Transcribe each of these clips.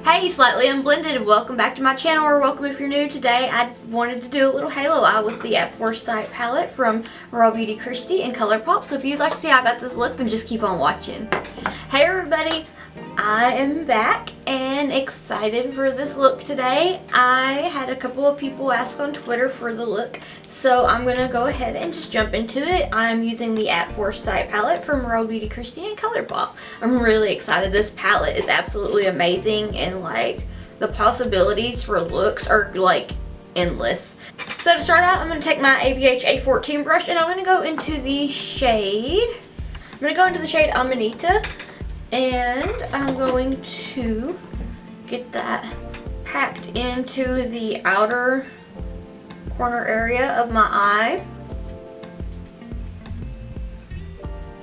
Hey, Slightly Unblended, welcome back to my channel, or welcome if you're new. Today I wanted to do a little halo eye with the At First Sight palette from RawbeautyKristi and Colourpop. So if you'd like to see how I got this look, then just keep on watching. Hey everybody, I am back and excited for this look today. I had a couple of people ask on Twitter for the look, so I'm going to go ahead and just jump into it. I'm using the At First Sight palette from RawbeautyKristi and Colourpop. I'm really excited. This palette is absolutely amazing, and like the possibilities for looks are like endless. So to start out, I'm going to take my ABH A14 brush and I'm going to go into the shade. I'm going to go into the shade Amanita, and I'm going to get that packed into the outer corner area of my eye.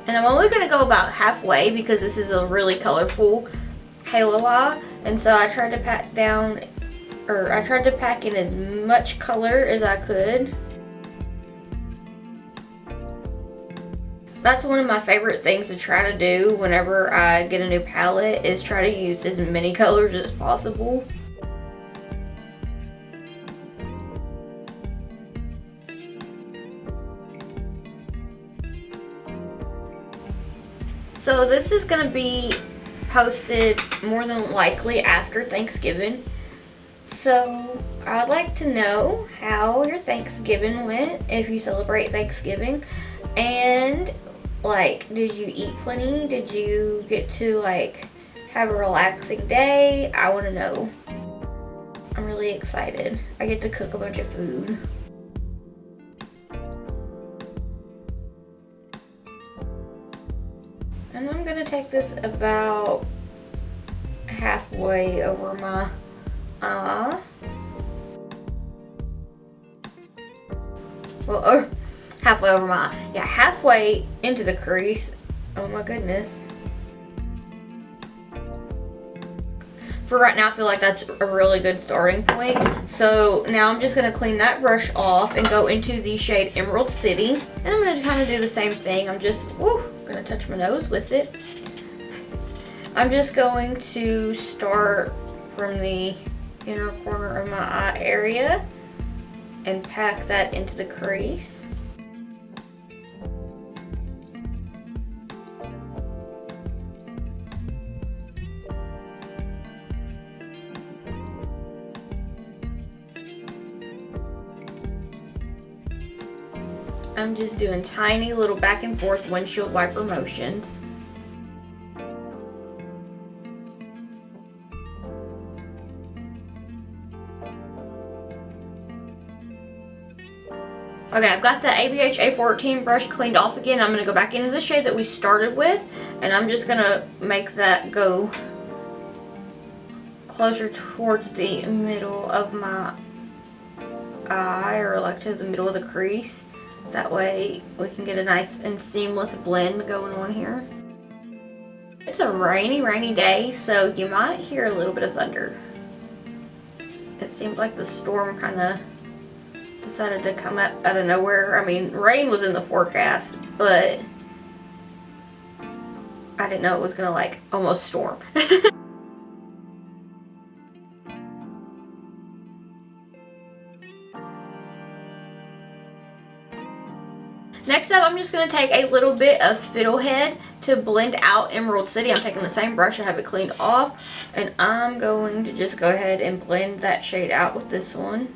And I'm only going to go about halfway because this is a really colorful halo eye, and so I tried to pack down, or I tried to pack in as much color as I could. That's one of my favorite things to try to do whenever I get a new palette, is try to use as many colors as possible. So this is going to be posted more than likely after Thanksgiving. So I'd like to know how your Thanksgiving went, if you celebrate Thanksgiving, and like, did you eat plenty? Did you get to like have a relaxing day? I want to know. I'm really excited. I get to cook a bunch of food. And I'm gonna take this about halfway over my eye. Well, halfway over my eye. Yeah, halfway into the crease. Oh my goodness. For right now, I feel like that's a really good starting point. So now I'm just gonna clean that brush off and go into the shade Emerald City. And I'm gonna kind of do the same thing. I'm just, gonna touch my nose with it. I'm just going to start from the inner corner of my eye area and pack that into the crease. I'm just doing tiny little back and forth windshield wiper motions. Okay, I've got the ABH A14 brush cleaned off again. I'm going to go back into the shade that we started with, and I'm just going to make that go closer towards the middle of my eye, or like to the middle of the crease. That way we can get a nice and seamless blend going on here. It's a rainy day, so you might hear a little bit of thunder. It seemed like the storm kind of decided to come out of nowhere. I mean, rain was in the forecast, but I didn't know it was gonna like almost storm. Next up, I'm just going to take a little bit of Fiddlehead to blend out Emerald City. I'm taking the same brush, I have it cleaned off, and I'm going to just go ahead and blend that shade out with this one.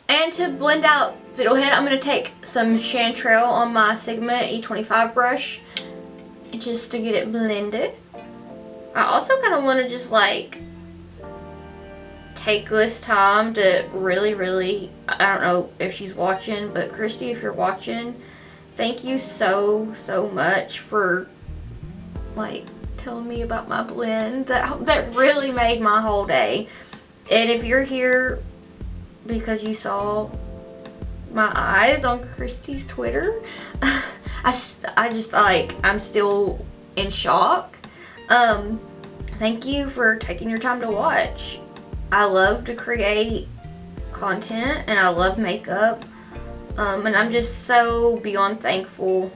And to blend out Fiddlehead, I'm going to take some Chanterelle on my Sigma E25 brush just to get it blended. I also kind of want to just like take this time to really, I don't know if she's watching, but Kristi, if you're watching, thank you so much for like telling me about my blend. That really made my whole day. And if you're here because you saw my eyes on Kristi's Twitter, I just like, I'm still in shock. Thank you for taking your time to watch. I love to create content and I love makeup. And I'm just so beyond thankful.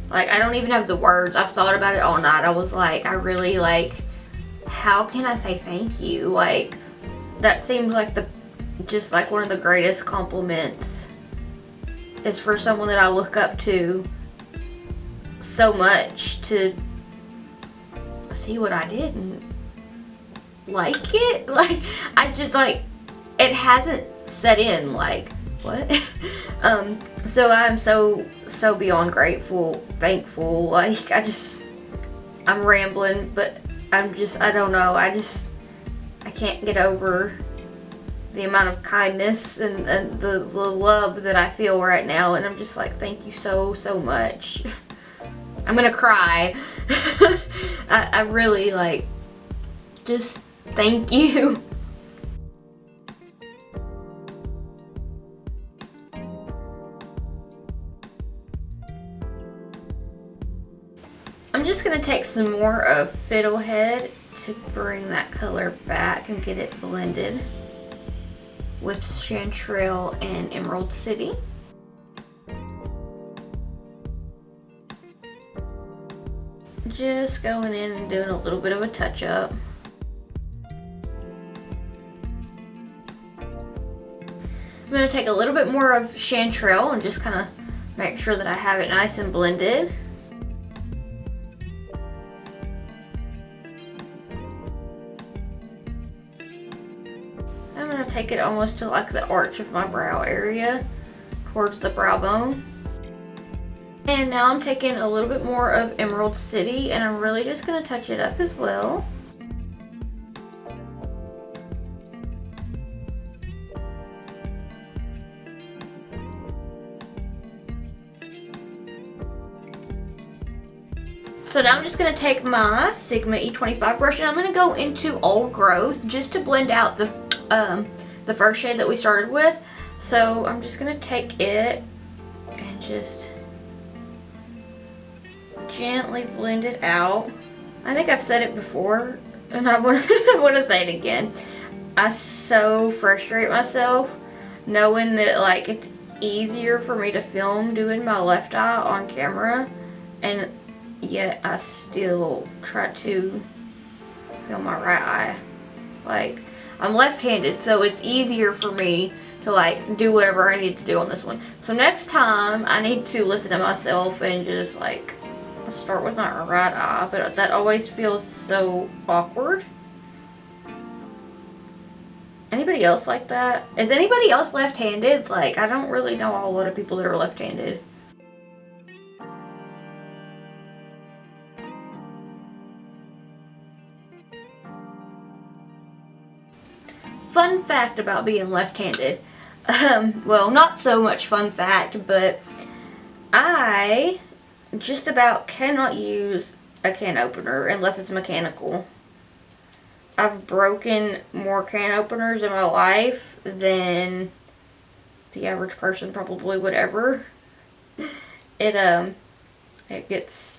Like, I don't even have the words. I've thought about it all night. I was like, I really like, how can I say thank you? Like, that seems like just like one of the greatest compliments is for someone that I look up to so much to see what I did and like it. Like, I just like, it hasn't set in, like, what? So I'm so beyond grateful, thankful. Like, I'm rambling, but I don't know, I can't get over the amount of kindness and the love that I feel right now, and I'm just like, thank you so much. I'm gonna cry. I really, like, just thank you. I'm just going to take some more of Fiddlehead to bring that color back and get it blended with Chanterelle and Emerald City. Just going in and doing a little bit of a touch up. I'm going to take a little bit more of Chanterelle and just kind of make sure that I have it nice and blended. Take it almost to like the arch of my brow area towards the brow bone. And now I'm taking a little bit more of Emerald City and I'm really just going to touch it up as well. So now I'm just going to take my Sigma E25 brush and I'm going to go into Old Growth just to blend out the first shade that we started with. So I'm just going to take it and just gently blend it out. I think I've said it before and I want to say it again. I so frustrate myself knowing that, like, it's easier for me to film doing my left eye on camera, and yet I still try to film my right eye. Like, I'm left-handed, so it's easier for me to, like, do whatever I need to do on this one. So next time I need to listen to myself and just, like, start with my right eye, but that always feels so awkward. Anybody else like that? Is anybody else left-handed? Like, I don't really know a lot of people that are left-handed. Fun fact about being left-handed. Well, not so much fun fact, but I just about cannot use a can opener unless it's mechanical. I've broken more can openers in my life than the average person probably would ever. It gets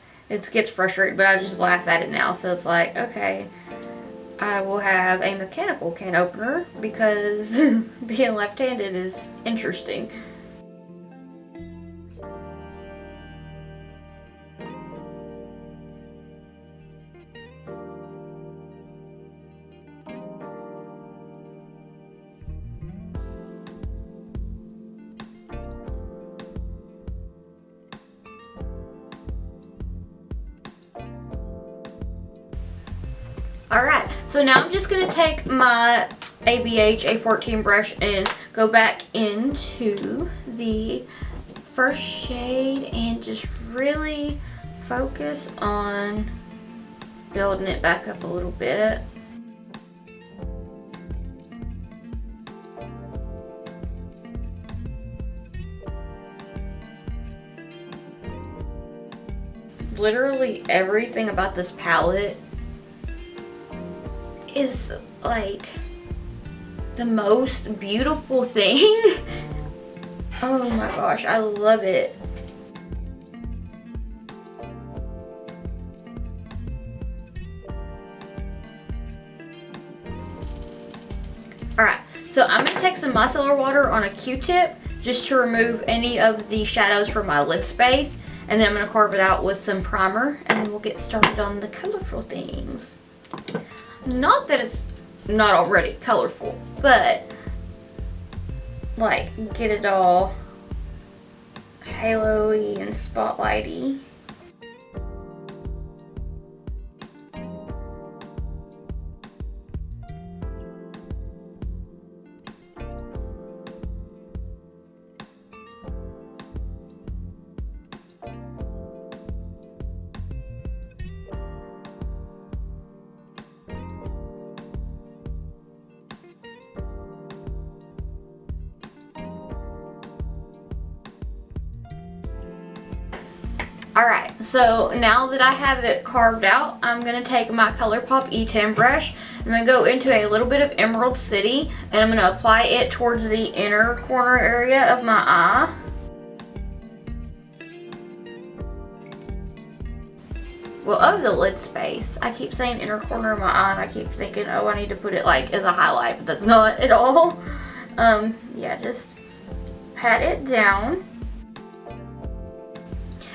frustrating, but I just laugh at it now. So it's like, okay, I will have a mechanical can opener because being left-handed is interesting. Alright, so now I'm just going to take my ABH A14 brush and go back into the first shade and just really focus on building it back up a little bit. Literally everything about this palette is like the most beautiful thing. Oh my gosh, I love it. Alright, so I'm going to take some micellar water on a Q-tip just to remove any of the shadows from my lid space. And then I'm going to carve it out with some primer, and then we'll get started on the colorful things. Not that it's not already colorful, but like get it all halo-y and spotlighty. Alright, so now that I have it carved out, I'm going to take my Colourpop E10 brush. I'm going to go into a little bit of Emerald City, and I'm going to apply it towards the inner corner area of my eye. Well, of the lid space. I keep saying inner corner of my eye, and I keep thinking, oh, I need to put it like as a highlight, but that's not at all. Yeah, just pat it down.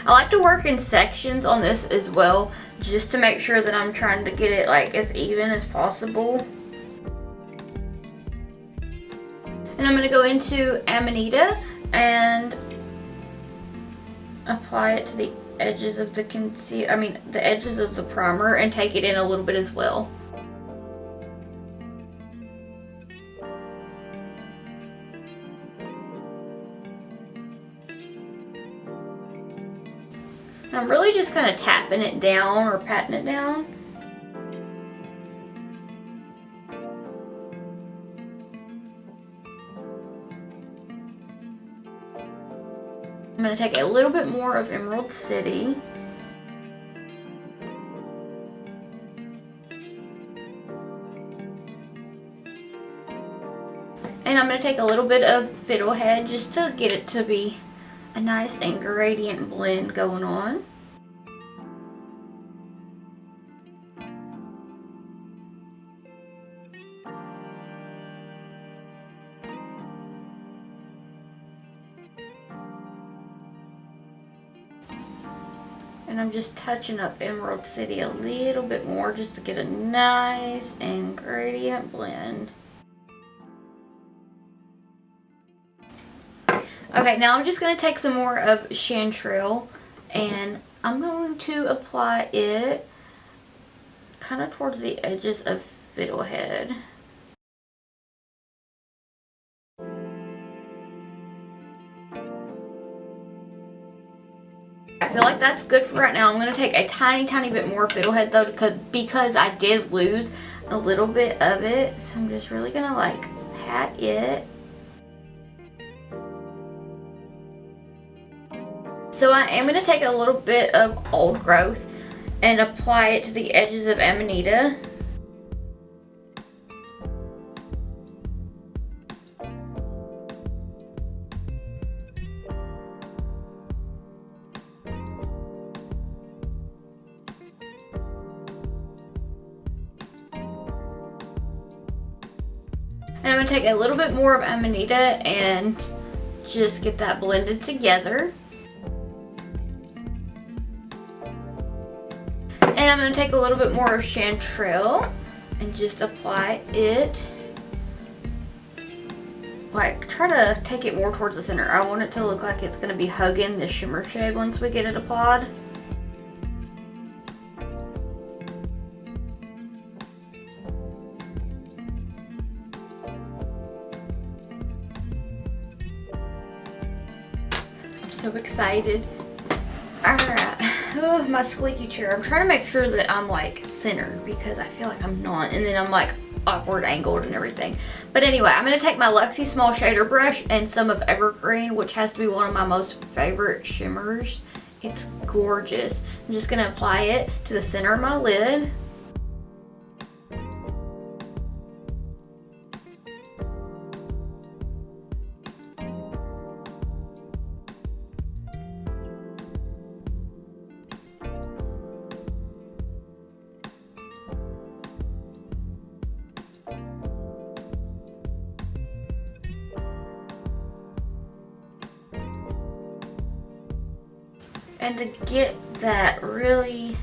I like to work in sections on this as well, just to make sure that I'm trying to get it like as even as possible. And I'm going to go into Amanita and apply it to the edges of the the edges of the primer, and take it in a little bit as well. I'm really just kind of tapping it down or patting it down. I'm going to take a little bit more of Emerald City. And I'm going to take a little bit of Fiddlehead just to get it to be a nice and gradient blend going on. And I'm just touching up Emerald City a little bit more just to get a nice and gradient blend. Okay, now I'm just going to take some more of Chanterelle, and I'm going to apply it kind of towards the edges of Fiddlehead. I feel like that's good for right now. I'm going to take a tiny bit more Fiddlehead though, because I did lose a little bit of it. So I'm just really going to like pat it. So I am going to take a little bit of Old Growth and apply it to the edges of Amanita. And I'm going to take a little bit more of Amanita and just get that blended together. And I'm going to take a little bit more of Chanterelle and just apply it. Like, try to take it more towards the center. I want it to look like it's going to be hugging the shimmer shade once we get it applied. I'm so excited. Alright. Oh, my squeaky chair. I'm trying to make sure that I'm like centered because I feel like I'm not, and then I'm like awkward angled and everything. But anyway, I'm going to take my Luxie small shader brush and some of Evergreen, which has to be one of my most favorite shimmers. It's gorgeous. I'm just going to apply it to the center of my lid. And to get that really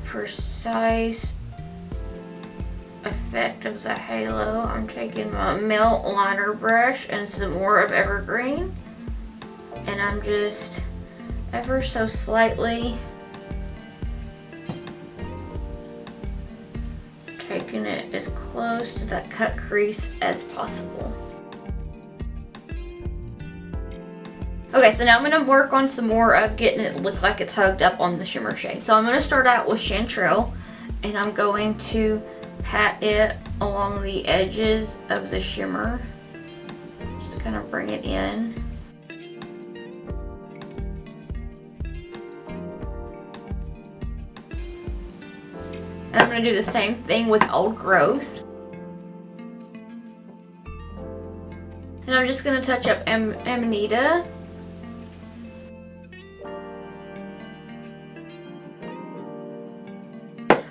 precise effect of the halo, I'm taking my melt liner brush and some more of Evergreen, and I'm just ever so slightly taking it as close to that cut crease as possible. Okay, so now I'm going to work on some more of getting it look like it's hugged up on the shimmer shade. So I'm going to start out with Chanterelle, and I'm going to pat it along the edges of the shimmer, just to kind of bring it in. And I'm going to do the same thing with Old Growth. And I'm just going to touch up Amanita.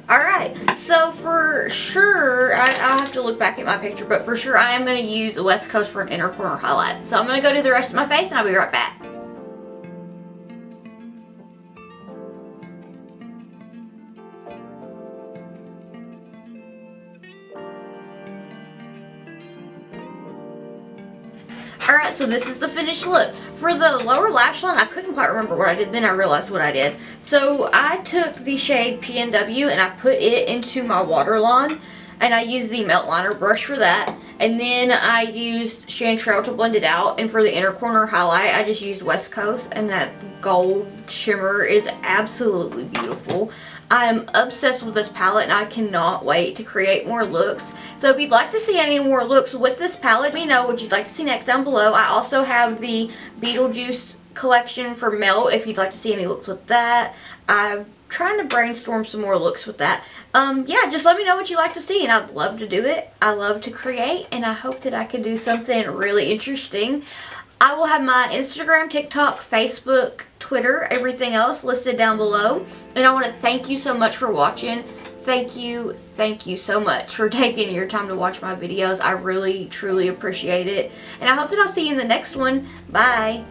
Alright, so for sure, I'll have to look back at my picture, but for sure I am going to use a West Coast for an inner corner highlight. So I'm going to go do the rest of my face and I'll be right back. Alright, so this is the finished look. For the lower lash line, I couldn't quite remember what I did, then I realized what I did. So I took the shade PNW and I put it into my waterline, and I used the melt liner brush for that. And then I used Chanterelle to blend it out, and for the inner corner highlight, I just used West Coast, and that gold shimmer is absolutely beautiful. I'm obsessed with this palette and I cannot wait to create more looks. So if you'd like to see any more looks with this palette, let me know what you'd like to see next down below. I also have the Beetlejuice collection for Melt if you'd like to see any looks with that. I'm trying to brainstorm some more looks with that. Yeah, just let me know what you'd like to see and I'd love to do it. I love to create and I hope that I can do something really interesting. I will have my Instagram, TikTok, Facebook, Twitter, everything else listed down below. And I want to thank you so much for watching. Thank you so much for taking your time to watch my videos. I really, truly appreciate it. And I hope that I'll see you in the next one. Bye.